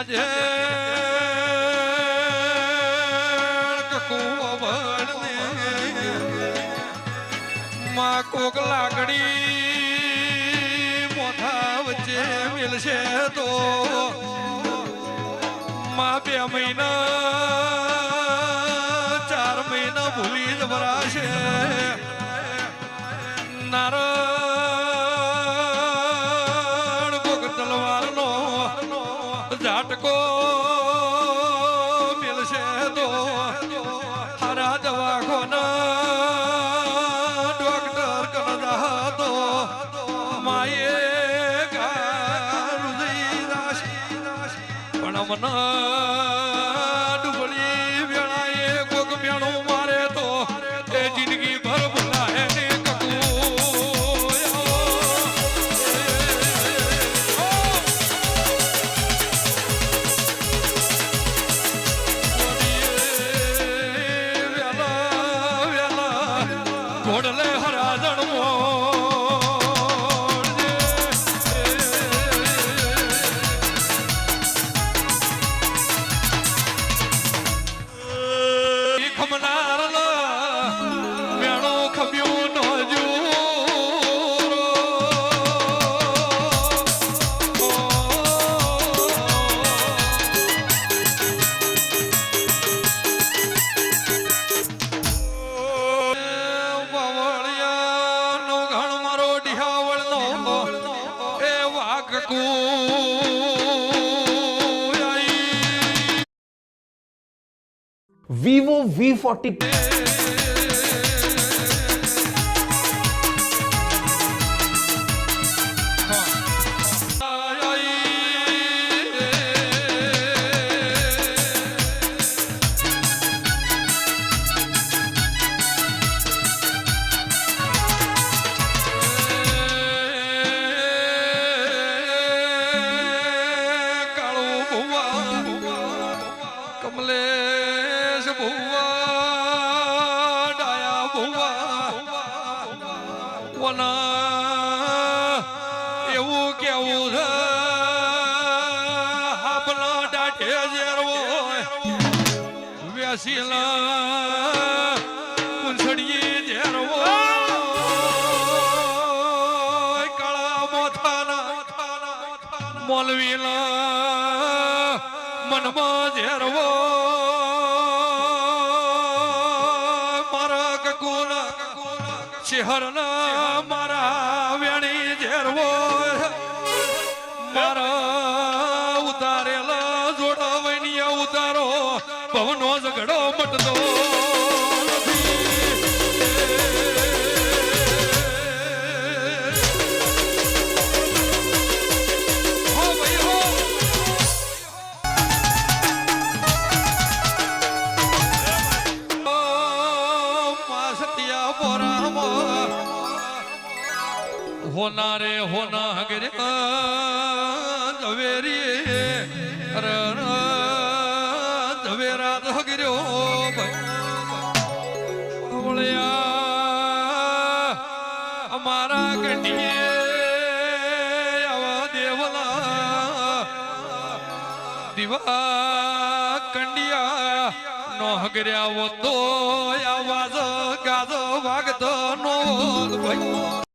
આજે માં કોક લાગણી મોથા વચ્ચે મિલશે તો માં 2 મહિના 4 મહિના ભૂલી જ ભરાશે નારણ કોક તલવારનો ઝાટકો મિલશે તો હારા દવાખાના મના ડુબળી વેળાએ કોક મેણો મારે તો એ જિંદગી ભર ભૂલાય ને કકુ વેલા વેલા ઘોડલે હરાજણ Vivo V40 કમલેશ ભુવા ડાયા ભુવા વના એવું કેવું છે હાપલા ડાઢે જેરવો વેસીલા કુંસડીએ જેરવો કાળા મોથાના મોલવીલા મનમાં જેરવો મારા કકુના શહેરના મારા વેણી જેરવો મારા ઉતારેલા જોડાવની ઉતારો પવનો ઝઘડો મટતો હોના રે હોના ગરે ઝવેરી ઝવેરા ધગર્યો ભાઈ અમારા કંડીએ આવા દેવલા દીવા કંડિયા નો હગર્યા wo તો આવાજ ગાજો વાગતો નો ભાઈ